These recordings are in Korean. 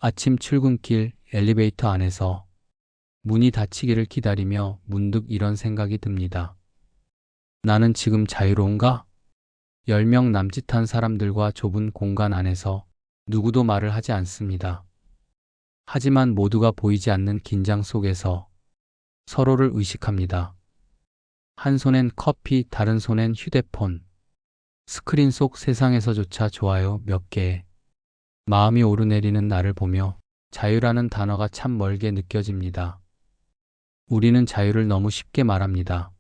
아침 출근길 엘리베이터 안에서 문이 닫히기를 기다리며 문득 이런 생각이 듭니다. 나는 지금 자유로운가? 10명 남짓한 사람들과 좁은 공간 안에서 누구도 말을 하지 않습니다. 하지만 모두가 보이지 않는 긴장 속에서 서로를 의식합니다. 한 손엔 커피, 다른 손엔 휴대폰. 스크린 속 세상에서조차 좋아요 몇 개. 마음이 오르내리는 나를 보며 자유라는 단어가 참 멀게 느껴집니다. 우리는 자유를 너무 쉽게 말합니다.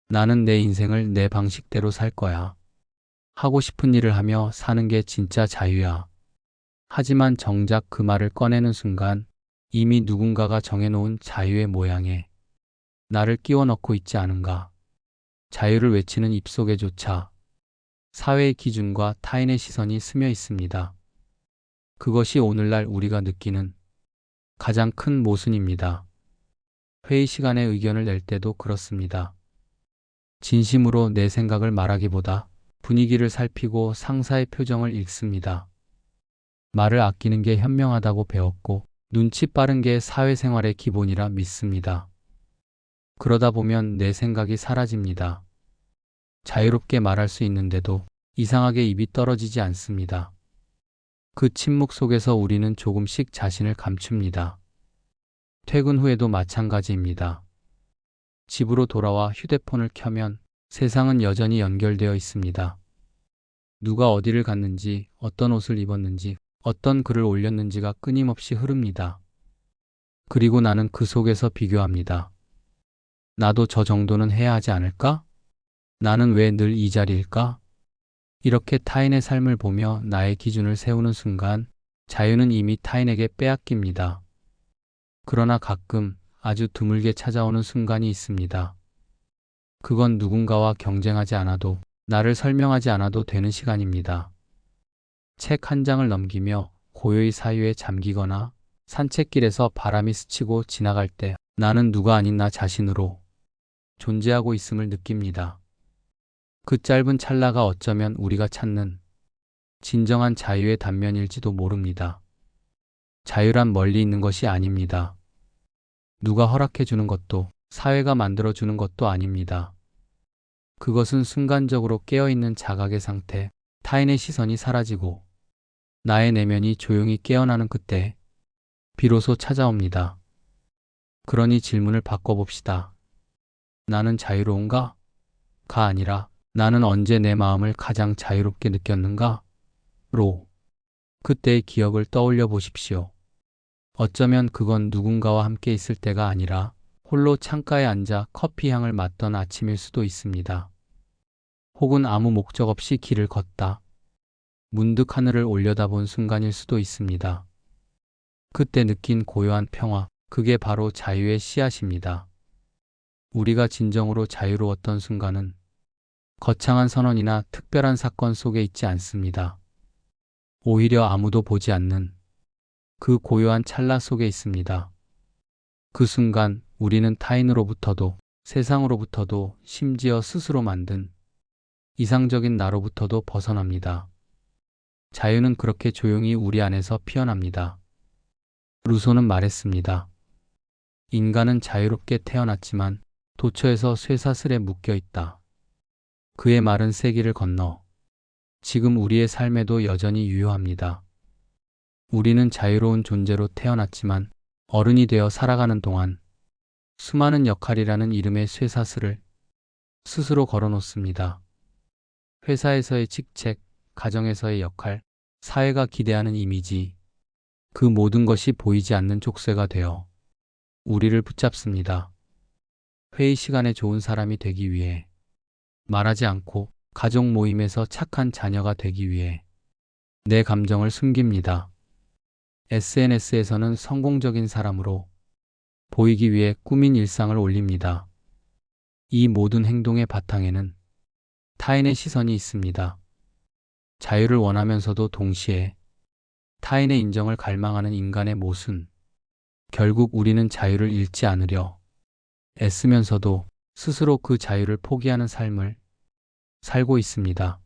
나는 내 인생을 내 방식대로 살 거야. 하고 싶은 일을 하며 사는 게 진짜 자유야. 하지만 정작 그 말을 꺼내는 순간 이미 누군가가 정해놓은 자유의 모양에 나를 끼워 넣고 있지 않은가. 자유를 외치는 입속에조차 사회의 기준과 타인의 시선이 스며 있습니다. 그것이 오늘날 우리가 느끼는 가장 큰 모순입니다. 회의 시간에 의견을 낼 때도 그렇습니다. 진심으로 내 생각을 말하기보다 분위기를 살피고 상사의 표정을 읽습니다. 말을 아끼는 게 현명하다고 배웠고 눈치 빠른 게 사회생활의 기본이라 믿습니다. 그러다 보면 내 생각이 사라집니다. 자유롭게 말할 수 있는데도 이상하게 입이 떨어지지 않습니다. 그 침묵 속에서 우리는 조금씩 자신을 감춥니다. 퇴근 후에도 마찬가지입니다. 집으로 돌아와 휴대폰을 켜면 세상은 여전히 연결되어 있습니다. 누가 어디를 갔는지, 어떤 옷을 입었는지, 어떤 글을 올렸는지가 끊임없이 흐릅니다. 그리고 나는 그 속에서 비교합니다. 나도 저 정도는 해야 하지 않을까? 나는 왜 늘 이 자리일까? 이렇게 타인의 삶을 보며 나의 기준을 세우는 순간 자유는 이미 타인에게 빼앗깁니다. 그러나 가끔 아주 드물게 찾아오는 순간이 있습니다. 그건 누군가와 경쟁하지 않아도 나를 설명하지 않아도 되는 시간입니다. 책 한 장을 넘기며 고요히 사유에 잠기거나 산책길에서 바람이 스치고 지나갈 때 나는 누가 아닌 나 자신으로 존재하고 있음을 느낍니다. 그 짧은 찰나가 어쩌면 우리가 찾는 진정한 자유의 단면일지도 모릅니다. 자유란 멀리 있는 것이 아닙니다. 누가 허락해 주는 것도 사회가 만들어 주는 것도 아닙니다. 그것은 순간적으로 깨어있는 자각의 상태, 타인의 시선이 사라지고 나의 내면이 조용히 깨어나는 그때 비로소 찾아옵니다. 그러니 질문을 바꿔봅시다. 나는 자유로운가? 가 아니라 나는 언제 내 마음을 가장 자유롭게 느꼈는가? 로. 그때의 기억을 떠올려 보십시오. 어쩌면 그건 누군가와 함께 있을 때가 아니라 홀로 창가에 앉아 커피 향을 맡던 아침일 수도 있습니다. 혹은 아무 목적 없이 길을 걷다 문득 하늘을 올려다본 순간일 수도 있습니다. 그때 느낀 고요한 평화, 그게 바로 자유의 씨앗입니다. 우리가 진정으로 자유로웠던 순간은 거창한 선언이나 특별한 사건 속에 있지 않습니다. 오히려 아무도 보지 않는 그 고요한 찰나 속에 있습니다. 그 순간 우리는 타인으로부터도 세상으로부터도 심지어 스스로 만든 이상적인 나로부터도 벗어납니다. 자유는 그렇게 조용히 우리 안에서 피어납니다. 루소는 말했습니다. 인간은 자유롭게 태어났지만 도처에서 쇠사슬에 묶여 있다. 그의 말은 세기를 건너 지금 우리의 삶에도 여전히 유효합니다. 우리는 자유로운 존재로 태어났지만 어른이 되어 살아가는 동안 수많은 역할이라는 이름의 쇠사슬을 스스로 걸어놓습니다. 회사에서의 직책, 가정에서의 역할, 사회가 기대하는 이미지, 그 모든 것이 보이지 않는 족쇄가 되어 우리를 붙잡습니다. 회의 시간에 좋은 사람이 되기 위해, 말하지 않고 가족 모임에서 착한 자녀가 되기 위해 내 감정을 숨깁니다. SNS에서는 성공적인 사람으로 보이기 위해 꾸민 일상을 올립니다. 이 모든 행동의 바탕에는 타인의 시선이 있습니다. 자유를 원하면서도 동시에 타인의 인정을 갈망하는 인간의 모순. 결국 우리는 자유를 잃지 않으려 애쓰면서도 스스로 그 자유를 포기하는 삶을 살고 있습니다.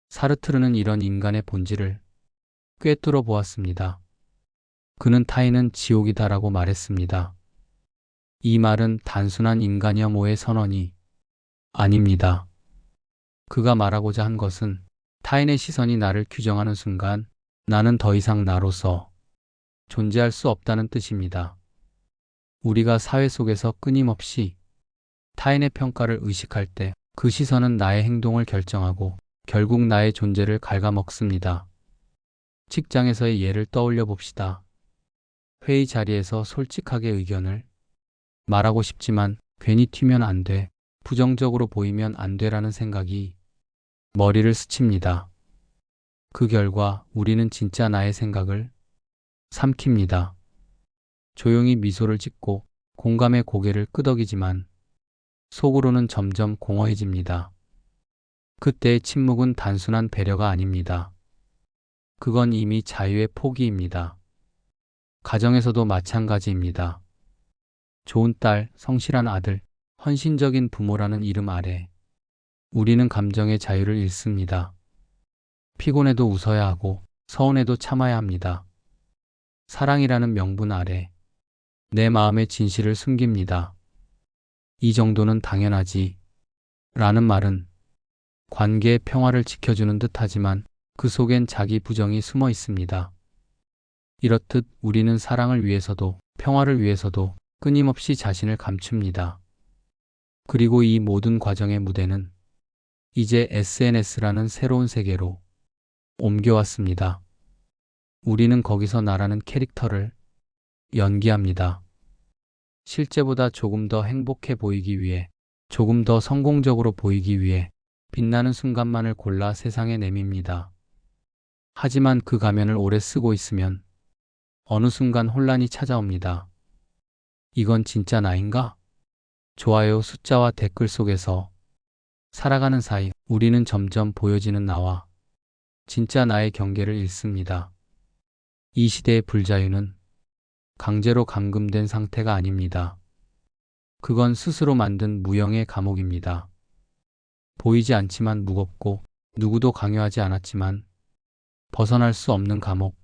사르트르는 이런 인간의 본질을 꿰뚫어 보았습니다. 그는 타인은 지옥이다라고 말했습니다. 이 말은 단순한 인간 혐오의 선언이 아닙니다. 그가 말하고자 한 것은 타인의 시선이 나를 규정하는 순간 나는 더 이상 나로서 존재할 수 없다는 뜻입니다. 우리가 사회 속에서 끊임없이 타인의 평가를 의식할 때 그 시선은 나의 행동을 결정하고 결국 나의 존재를 갉아먹습니다. 직장에서의 예를 떠올려 봅시다. 회의 자리에서 솔직하게 의견을 말하고 싶지만 괜히 튀면 안 돼, 부정적으로 보이면 안 돼라는 생각이 머리를 스칩니다. 그 결과 우리는 진짜 나의 생각을 삼킵니다. 조용히 미소를 짓고 공감의 고개를 끄덕이지만 속으로는 점점 공허해집니다. 그때의 침묵은 단순한 배려가 아닙니다. 그건 이미 자유의 포기입니다. 가정에서도 마찬가지입니다. 좋은 딸, 성실한 아들, 헌신적인 부모라는 이름 아래 우리는 감정의 자유를 잃습니다. 피곤해도 웃어야 하고 서운해도 참아야 합니다. 사랑이라는 명분 아래 내 마음의 진실을 숨깁니다. 이 정도는 당연하지 라는 말은 관계의 평화를 지켜주는 듯 하지만 그 속엔 자기 부정이 숨어 있습니다. 이렇듯 우리는 사랑을 위해서도 평화를 위해서도 끊임없이 자신을 감춥니다. 그리고 이 모든 과정의 무대는 이제 SNS라는 새로운 세계로 옮겨왔습니다. 우리는 거기서 나라는 캐릭터를 연기합니다. 실제보다 조금 더 행복해 보이기 위해, 조금 더 성공적으로 보이기 위해 빛나는 순간만을 골라 세상에 내밉니다. 하지만 그 가면을 오래 쓰고 있으면 어느 순간 혼란이 찾아옵니다. 이건 진짜 나인가? 좋아요 숫자와 댓글 속에서 살아가는 사이 우리는 점점 보여지는 나와 진짜 나의 경계를 잃습니다. 이 시대의 불자유는 강제로 감금된 상태가 아닙니다. 그건 스스로 만든 무형의 감옥입니다. 보이지 않지만 무겁고 누구도 강요하지 않았지만 벗어날 수 없는 감옥.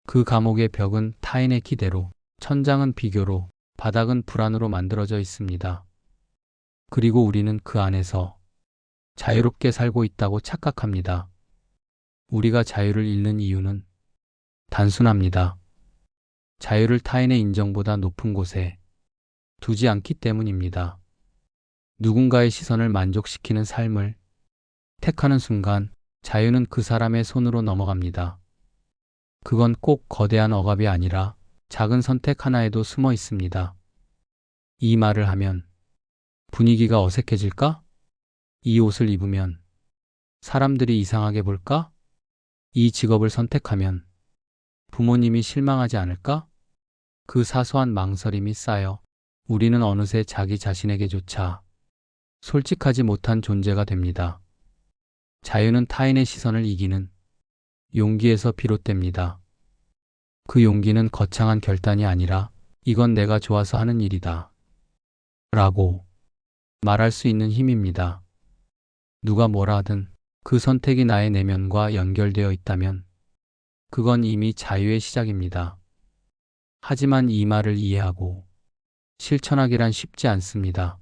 그 감옥의 벽은 타인의 기대로, 천장은 비교로, 바닥은 불안으로 만들어져 있습니다. 그리고 우리는 그 안에서 자유롭게 살고 있다고 착각합니다. 우리가 자유를 잃는 이유는 단순합니다. 자유를 타인의 인정보다 높은 곳에 두지 않기 때문입니다. 누군가의 시선을 만족시키는 삶을 택하는 순간 자유는 그 사람의 손으로 넘어갑니다. 그건 꼭 거대한 억압이 아니라 작은 선택 하나에도 숨어 있습니다. 이 말을 하면 분위기가 어색해질까? 이 옷을 입으면 사람들이 이상하게 볼까? 이 직업을 선택하면 부모님이 실망하지 않을까? 그 사소한 망설임이 쌓여 우리는 어느새 자기 자신에게조차 솔직하지 못한 존재가 됩니다. 자유는 타인의 시선을 이기는 용기에서 비롯됩니다. 그 용기는 거창한 결단이 아니라 이건 내가 좋아서 하는 일이다 라고 말할 수 있는 힘입니다. 누가 뭐라 하든 그 선택이 나의 내면과 연결되어 있다면 그건 이미 자유의 시작입니다. 하지만 이 말을 이해하고 실천하기란 쉽지 않습니다.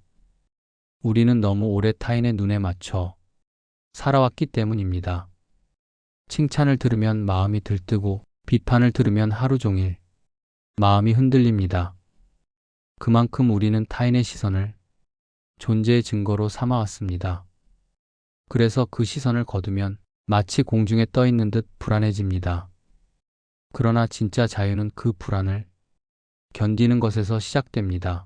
우리는 너무 오래 타인의 눈에 맞춰 살아왔기 때문입니다. 칭찬을 들으면 마음이 들뜨고 비판을 들으면 하루 종일 마음이 흔들립니다. 그만큼 우리는 타인의 시선을 존재의 증거로 삼아왔습니다. 그래서 그 시선을 거두면 마치 공중에 떠 있는 듯 불안해집니다. 그러나 진짜 자유는 그 불안을 견디는 것에서 시작됩니다.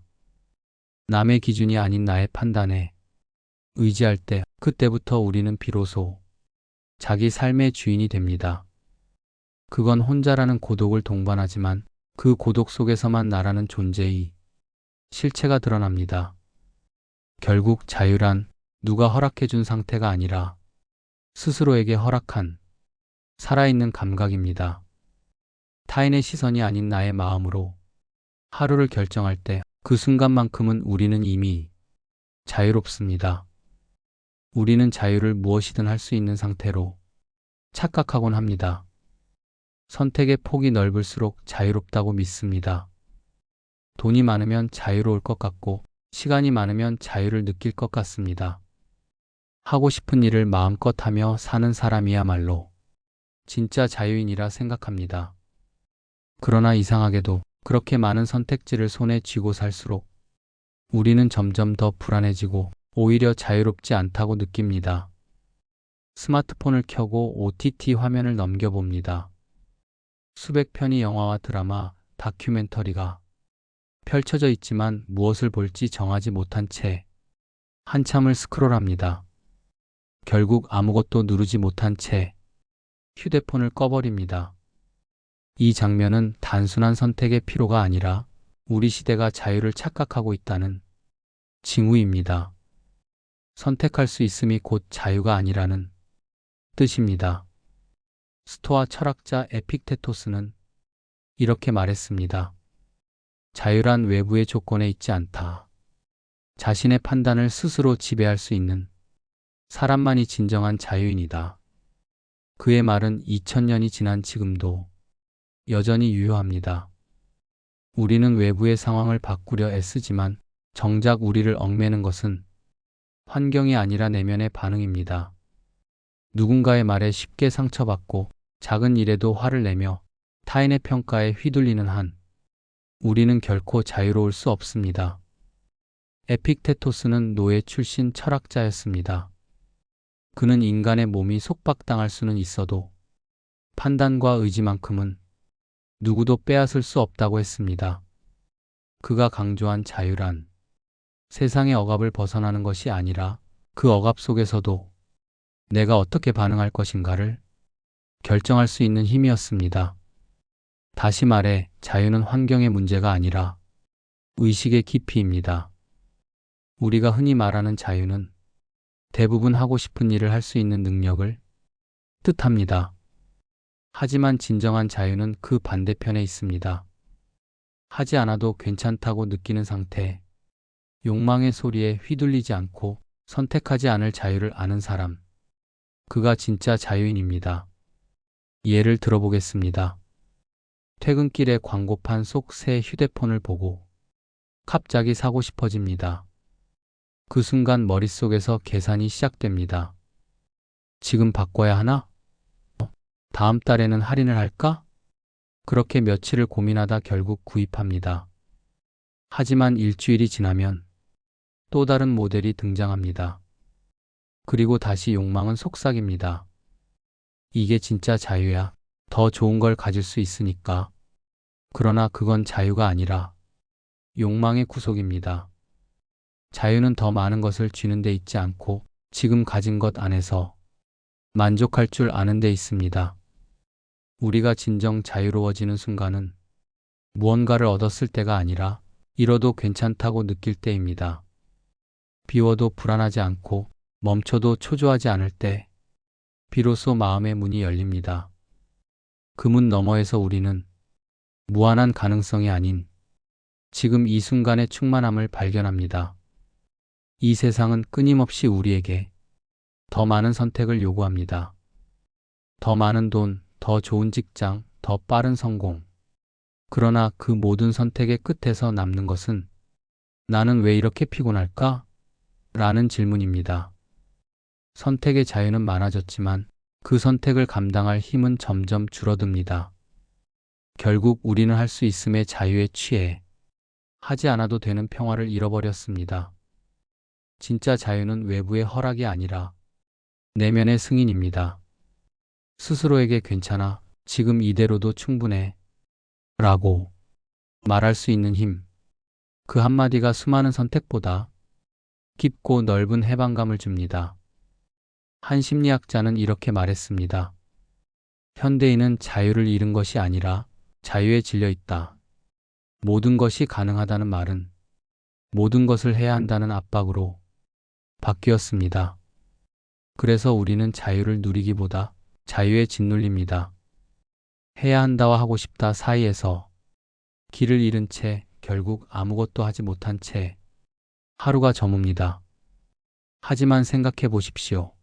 남의 기준이 아닌 나의 판단에 의지할 때 그때부터 우리는 비로소 자기 삶의 주인이 됩니다. 그건 혼자라는 고독을 동반하지만 그 고독 속에서만 나라는 존재의 실체가 드러납니다. 결국 자유란 누가 허락해준 상태가 아니라 스스로에게 허락한 살아있는 감각입니다. 타인의 시선이 아닌 나의 마음으로 하루를 결정할 때 그 순간만큼은 우리는 이미 자유롭습니다. 우리는 자유를 무엇이든 할 수 있는 상태로 착각하곤 합니다. 선택의 폭이 넓을수록 자유롭다고 믿습니다. 돈이 많으면 자유로울 것 같고 시간이 많으면 자유를 느낄 것 같습니다. 하고 싶은 일을 마음껏 하며 사는 사람이야말로 진짜 자유인이라 생각합니다. 그러나 이상하게도 그렇게 많은 선택지를 손에 쥐고 살수록 우리는 점점 더 불안해지고 오히려 자유롭지 않다고 느낍니다. 스마트폰을 켜고 OTT 화면을 넘겨봅니다. 수백 편의 영화와 드라마, 다큐멘터리가 펼쳐져 있지만 무엇을 볼지 정하지 못한 채 한참을 스크롤합니다. 결국 아무것도 누르지 못한 채 휴대폰을 꺼버립니다. 이 장면은 단순한 선택의 피로가 아니라 우리 시대가 자유를 착각하고 있다는 징후입니다. 선택할 수 있음이 곧 자유가 아니라는 뜻입니다. 스토아 철학자 에픽테토스는 이렇게 말했습니다. 자유란 외부의 조건에 있지 않다. 자신의 판단을 스스로 지배할 수 있는 사람만이 진정한 자유인이다. 그의 말은 2000년이 지난 지금도 여전히 유효합니다. 우리는 외부의 상황을 바꾸려 애쓰지만 정작 우리를 얽매는 것은 환경이 아니라 내면의 반응입니다. 누군가의 말에 쉽게 상처받고 작은 일에도 화를 내며 타인의 평가에 휘둘리는 한 우리는 결코 자유로울 수 없습니다. 에픽테토스는 노예 출신 철학자였습니다. 그는 인간의 몸이 속박당할 수는 있어도 판단과 의지만큼은 누구도 빼앗을 수 없다고 했습니다. 그가 강조한 자유란 세상의 억압을 벗어나는 것이 아니라 그 억압 속에서도 내가 어떻게 반응할 것인가를 결정할 수 있는 힘이었습니다. 다시 말해 자유는 환경의 문제가 아니라 의식의 깊이입니다. 우리가 흔히 말하는 자유는 대부분 하고 싶은 일을 할 수 있는 능력을 뜻합니다. 하지만 진정한 자유는 그 반대편에 있습니다. 하지 않아도 괜찮다고 느끼는 상태, 욕망의 소리에 휘둘리지 않고 선택하지 않을 자유를 아는 사람, 그가 진짜 자유인입니다. 예를 들어보겠습니다. 퇴근길에 광고판 속 새 휴대폰을 보고 갑자기 사고 싶어집니다. 그 순간 머릿속에서 계산이 시작됩니다. 지금 바꿔야 하나? 다음 달에는 할인을 할까? 그렇게 며칠을 고민하다 결국 구입합니다. 하지만 일주일이 지나면 또 다른 모델이 등장합니다. 그리고 다시 욕망은 속삭입니다. 이게 진짜 자유야. 더 좋은 걸 가질 수 있으니까. 그러나 그건 자유가 아니라 욕망의 구속입니다. 자유는 더 많은 것을 쥐는 데 있지 않고 지금 가진 것 안에서 만족할 줄 아는 데 있습니다. 우리가 진정 자유로워지는 순간은 무언가를 얻었을 때가 아니라 잃어도 괜찮다고 느낄 때입니다. 비워도 불안하지 않고 멈춰도 초조하지 않을 때 비로소 마음의 문이 열립니다. 그 문 너머에서 우리는 무한한 가능성이 아닌 지금 이 순간의 충만함을 발견합니다. 이 세상은 끊임없이 우리에게 더 많은 선택을 요구합니다. 더 많은 돈, 더 좋은 직장, 더 빠른 성공. 그러나 그 모든 선택의 끝에서 남는 것은 나는 왜 이렇게 피곤할까? 라는 질문입니다. 선택의 자유는 많아졌지만 그 선택을 감당할 힘은 점점 줄어듭니다. 결국 우리는 할 수 있음의 자유에 취해 하지 않아도 되는 평화를 잃어버렸습니다. 진짜 자유는 외부의 허락이 아니라 내면의 승인입니다. 스스로에게 괜찮아, 지금 이대로도 충분해 라고 말할 수 있는 힘. 그 한마디가 수많은 선택보다 깊고 넓은 해방감을 줍니다. 한 심리학자는 이렇게 말했습니다. 현대인은 자유를 잃은 것이 아니라 자유에 질려 있다. 모든 것이 가능하다는 말은 모든 것을 해야 한다는 압박으로 바뀌었습니다. 그래서 우리는 자유를 누리기보다 자유에 짓눌립니다. 해야 한다와 하고 싶다 사이에서 길을 잃은 채 결국 아무것도 하지 못한 채 하루가 저뭅니다. 하지만 생각해 보십시오.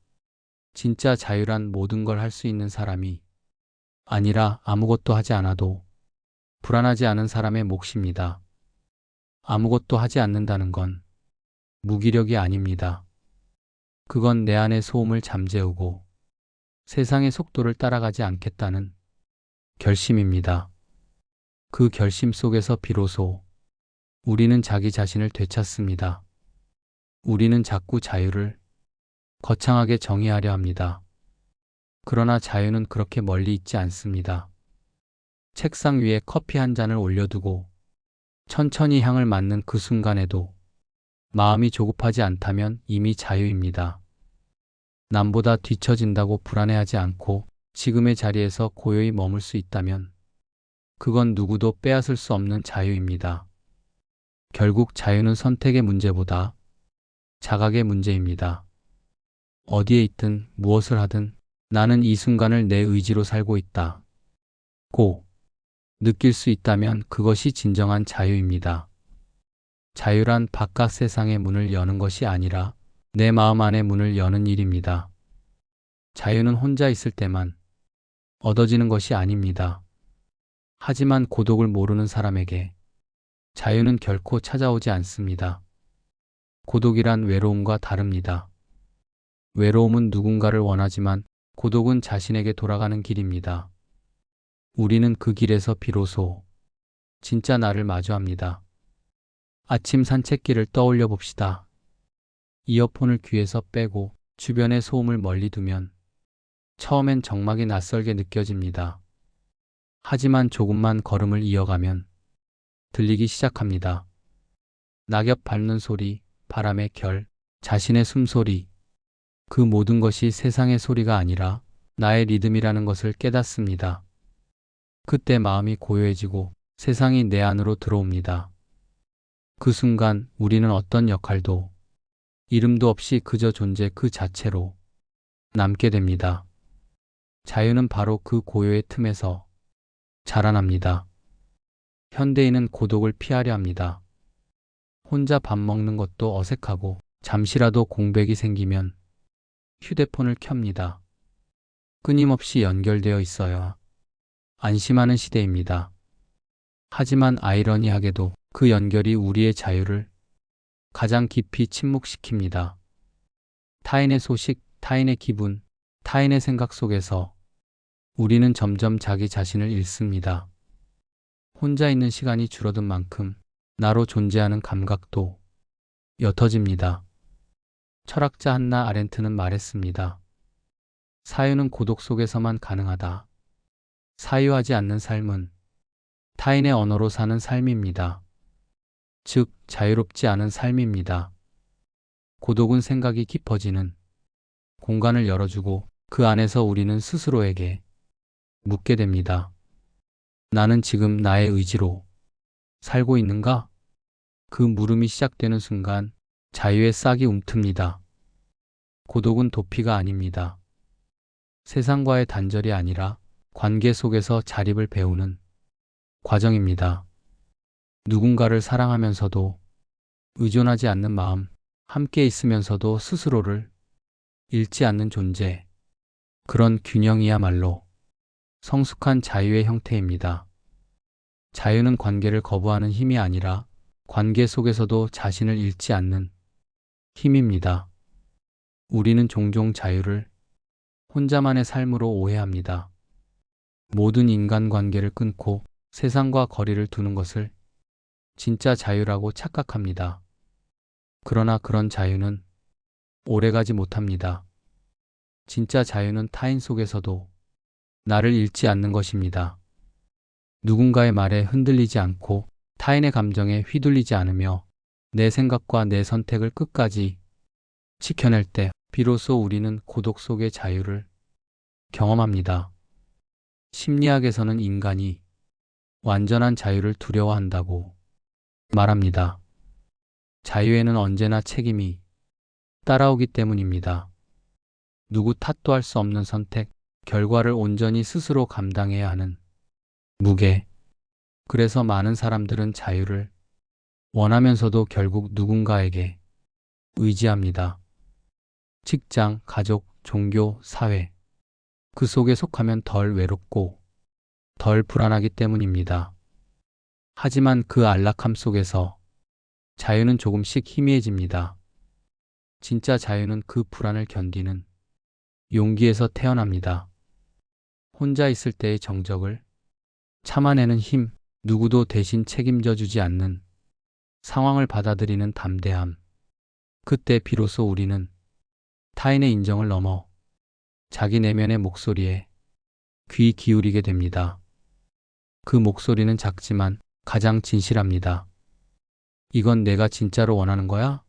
진짜 자유란 모든 걸 할 수 있는 사람이 아니라 아무것도 하지 않아도 불안하지 않은 사람의 몫입니다. 아무것도 하지 않는다는 건 무기력이 아닙니다. 그건 내 안의 소음을 잠재우고 세상의 속도를 따라가지 않겠다는 결심입니다. 그 결심 속에서 비로소 우리는 자기 자신을 되찾습니다. 우리는 자꾸 자유를 거창하게 정의하려 합니다. 그러나 자유는 그렇게 멀리 있지 않습니다. 책상 위에 커피 한 잔을 올려두고 천천히 향을 맡는 그 순간에도 마음이 조급하지 않다면 이미 자유입니다. 남보다 뒤처진다고 불안해하지 않고 지금의 자리에서 고요히 머물 수 있다면 그건 누구도 빼앗을 수 없는 자유입니다. 결국 자유는 선택의 문제보다 자각의 문제입니다. 어디에 있든 무엇을 하든 나는 이 순간을 내 의지로 살고 있다. 고 느낄 수 있다면 그것이 진정한 자유입니다. 자유란 바깥 세상의 문을 여는 것이 아니라 내 마음 안의 문을 여는 일입니다. 자유는 혼자 있을 때만 얻어지는 것이 아닙니다. 하지만 고독을 모르는 사람에게 자유는 결코 찾아오지 않습니다. 고독이란 외로움과 다릅니다. 외로움은 누군가를 원하지만 고독은 자신에게 돌아가는 길입니다. 우리는 그 길에서 비로소 진짜 나를 마주합니다. 아침 산책길을 떠올려 봅시다. 이어폰을 귀에서 빼고 주변의 소음을 멀리 두면 처음엔 정막이 낯설게 느껴집니다. 하지만 조금만 걸음을 이어가면 들리기 시작합니다. 낙엽 밟는 소리, 바람의 결, 자신의 숨소리. 그 모든 것이 세상의 소리가 아니라 나의 리듬이라는 것을 깨닫습니다. 그때 마음이 고요해지고 세상이 내 안으로 들어옵니다. 그 순간 우리는 어떤 역할도 이름도 없이 그저 존재 그 자체로 남게 됩니다. 자유는 바로 그 고요의 틈에서 자라납니다. 현대인은 고독을 피하려 합니다. 혼자 밥 먹는 것도 어색하고 잠시라도 공백이 생기면 휴대폰을 켭니다. 끊임없이 연결되어 있어야 안심하는 시대입니다. 하지만 아이러니하게도 그 연결이 우리의 자유를 가장 깊이 침묵시킵니다. 타인의 소식, 타인의 기분, 타인의 생각 속에서 우리는 점점 자기 자신을 잃습니다. 혼자 있는 시간이 줄어든 만큼 나로 존재하는 감각도 옅어집니다. 철학자 한나 아렌트는 말했습니다. 사유는 고독 속에서만 가능하다. 사유하지 않는 삶은 타인의 언어로 사는 삶입니다. 즉, 자유롭지 않은 삶입니다. 고독은 생각이 깊어지는 공간을 열어주고 그 안에서 우리는 스스로에게 묻게 됩니다. 나는 지금 나의 의지로 살고 있는가? 그 물음이 시작되는 순간 자유의 싹이 움틉니다. 고독은 도피가 아닙니다. 세상과의 단절이 아니라 관계 속에서 자립을 배우는 과정입니다. 누군가를 사랑하면서도 의존하지 않는 마음, 함께 있으면서도 스스로를 잃지 않는 존재, 그런 균형이야말로 성숙한 자유의 형태입니다. 자유는 관계를 거부하는 힘이 아니라 관계 속에서도 자신을 잃지 않는 힘입니다. 우리는 종종 자유를 혼자만의 삶으로 오해합니다. 모든 인간관계를 끊고 세상과 거리를 두는 것을 진짜 자유라고 착각합니다. 그러나 그런 자유는 오래가지 못합니다. 진짜 자유는 타인 속에서도 나를 잃지 않는 것입니다. 누군가의 말에 흔들리지 않고 타인의 감정에 휘둘리지 않으며 내 생각과 내 선택을 끝까지 지켜낼 때 비로소 우리는 고독 속의 자유를 경험합니다. 심리학에서는 인간이 완전한 자유를 두려워한다고 말합니다. 자유에는 언제나 책임이 따라오기 때문입니다. 누구 탓도 할 수 없는 선택, 결과를 온전히 스스로 감당해야 하는 무게. 그래서 많은 사람들은 자유를 원하면서도 결국 누군가에게 의지합니다. 직장, 가족, 종교, 사회. 그 속에 속하면 덜 외롭고 덜 불안하기 때문입니다. 하지만 그 안락함 속에서 자유는 조금씩 희미해집니다. 진짜 자유는 그 불안을 견디는 용기에서 태어납니다. 혼자 있을 때의 정적을 참아내는 힘, 누구도 대신 책임져 주지 않는 상황을 받아들이는 담대함. 그때 비로소 우리는 타인의 인정을 넘어 자기 내면의 목소리에 귀 기울이게 됩니다. 그 목소리는 작지만 가장 진실합니다. 이건 내가 진짜로 원하는 거야?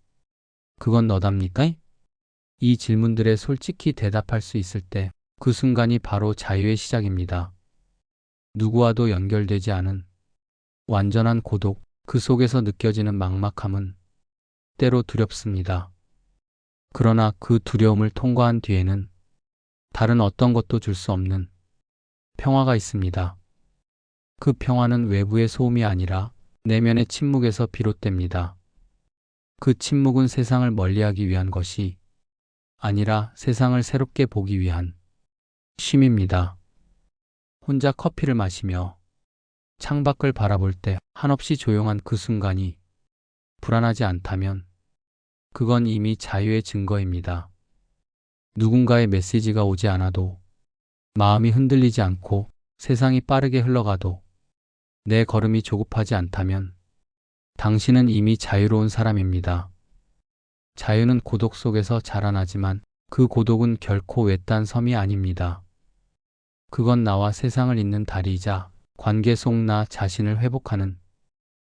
그건 너답니까? 이 질문들에 솔직히 대답할 수 있을 때 그 순간이 바로 자유의 시작입니다. 누구와도 연결되지 않은 완전한 고독, 그 속에서 느껴지는 막막함은 때로 두렵습니다. 그러나 그 두려움을 통과한 뒤에는 다른 어떤 것도 줄 수 없는 평화가 있습니다. 그 평화는 외부의 소음이 아니라 내면의 침묵에서 비롯됩니다. 그 침묵은 세상을 멀리하기 위한 것이 아니라 세상을 새롭게 보기 위한 쉼입니다. 혼자 커피를 마시며 창밖을 바라볼 때 한없이 조용한 그 순간이 불안하지 않다면 그건 이미 자유의 증거입니다. 누군가의 메시지가 오지 않아도, 마음이 흔들리지 않고 세상이 빠르게 흘러가도 내 걸음이 조급하지 않다면 당신은 이미 자유로운 사람입니다. 자유는 고독 속에서 자라나지만 그 고독은 결코 외딴 섬이 아닙니다. 그건 나와 세상을 잇는 다리이자 관계 속 나 자신을 회복하는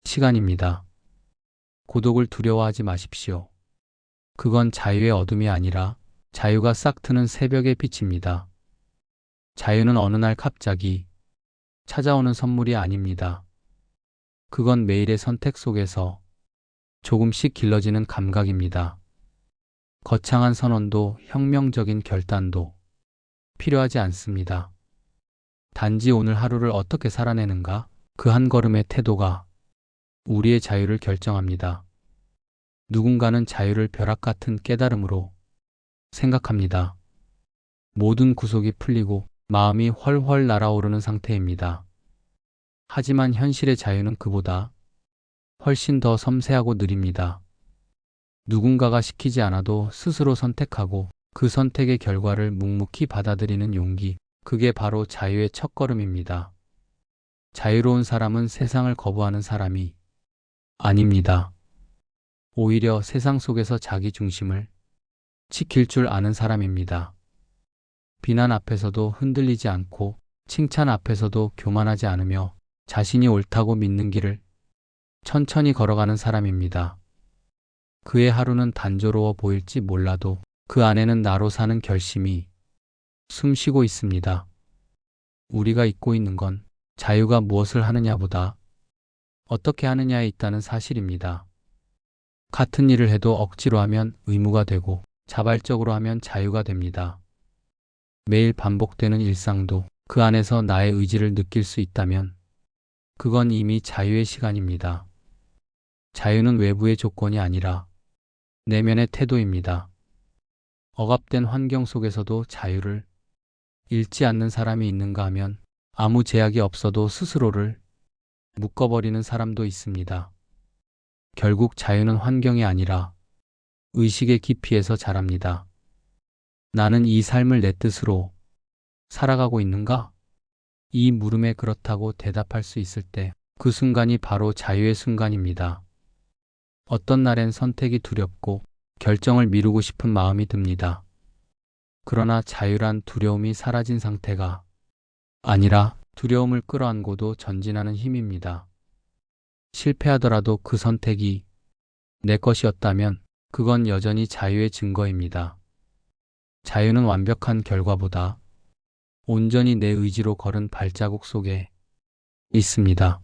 시간입니다. 고독을 두려워하지 마십시오. 그건 자유의 어둠이 아니라 자유가 싹 트는 새벽의 빛입니다. 자유는 어느 날 갑자기 찾아오는 선물이 아닙니다. 그건 매일의 선택 속에서 조금씩 길러지는 감각입니다. 거창한 선언도 혁명적인 결단도 필요하지 않습니다. 단지 오늘 하루를 어떻게 살아내는가, 그 한 걸음의 태도가 우리의 자유를 결정합니다. 누군가는 자유를 벼락 같은 깨달음으로 생각합니다. 모든 구속이 풀리고 마음이 훨훨 날아오르는 상태입니다. 하지만 현실의 자유는 그보다 훨씬 더 섬세하고 느립니다. 누군가가 시키지 않아도 스스로 선택하고 그 선택의 결과를 묵묵히 받아들이는 용기, 그게 바로 자유의 첫걸음입니다. 자유로운 사람은 세상을 거부하는 사람이 아닙니다. 오히려 세상 속에서 자기 중심을 지킬 줄 아는 사람입니다. 비난 앞에서도 흔들리지 않고 칭찬 앞에서도 교만하지 않으며 자신이 옳다고 믿는 길을 천천히 걸어가는 사람입니다. 그의 하루는 단조로워 보일지 몰라도 그 안에는 나로 사는 결심이 숨쉬고 있습니다. 우리가 잊고 있는 건 자유가 무엇을 하느냐보다 어떻게 하느냐에 있다는 사실입니다. 같은 일을 해도 억지로 하면 의무가 되고 자발적으로 하면 자유가 됩니다. 매일 반복되는 일상도 그 안에서 나의 의지를 느낄 수 있다면 그건 이미 자유의 시간입니다. 자유는 외부의 조건이 아니라 내면의 태도입니다. 억압된 환경 속에서도 자유를 잃지 않는 사람이 있는가 하면 아무 제약이 없어도 스스로를 묶어버리는 사람도 있습니다. 결국 자유는 환경이 아니라 의식의 깊이에서 자랍니다. 나는 이 삶을 내 뜻으로 살아가고 있는가? 이 물음에 그렇다고 대답할 수 있을 때 그 순간이 바로 자유의 순간입니다. 어떤 날엔 선택이 두렵고 결정을 미루고 싶은 마음이 듭니다. 그러나 자유란 두려움이 사라진 상태가 아니라 두려움을 끌어안고도 전진하는 힘입니다. 실패하더라도 그 선택이 내 것이었다면 그건 여전히 자유의 증거입니다. 자유는 완벽한 결과보다 온전히 내 의지로 걸은 발자국 속에 있습니다.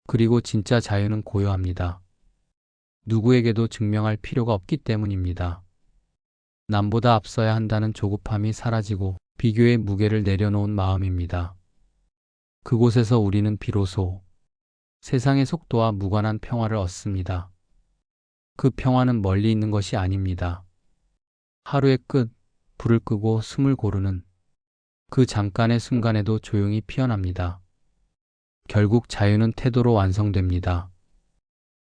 그리고 진짜 자유는 고요합니다. 누구에게도 증명할 필요가 없기 때문입니다. 남보다 앞서야 한다는 조급함이 사라지고 비교의 무게를 내려놓은 마음입니다. 그곳에서 우리는 비로소 세상의 속도와 무관한 평화를 얻습니다. 그 평화는 멀리 있는 것이 아닙니다. 하루의 끝, 불을 끄고 숨을 고르는 그 잠깐의 순간에도 조용히 피어납니다. 결국 자유는 태도로 완성됩니다.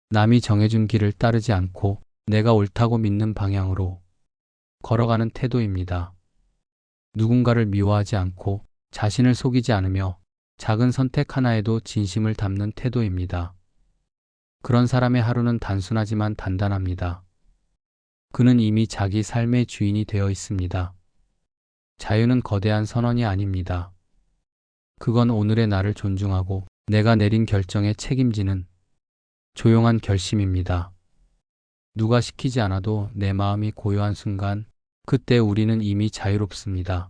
남이 정해준 길을 따르지 않고 내가 옳다고 믿는 방향으로 걸어가는 태도입니다. 누군가를 미워하지 않고 자신을 속이지 않으며 작은 선택 하나에도 진심을 담는 태도입니다. 그런 사람의 하루는 단순하지만 단단합니다. 그는 이미 자기 삶의 주인이 되어 있습니다. 자유는 거대한 선언이 아닙니다. 그건 오늘의 나를 존중하고 내가 내린 결정에 책임지는 조용한 결심입니다. 누가 시키지 않아도 내 마음이 고요한 순간, 그때 우리는 이미 자유롭습니다.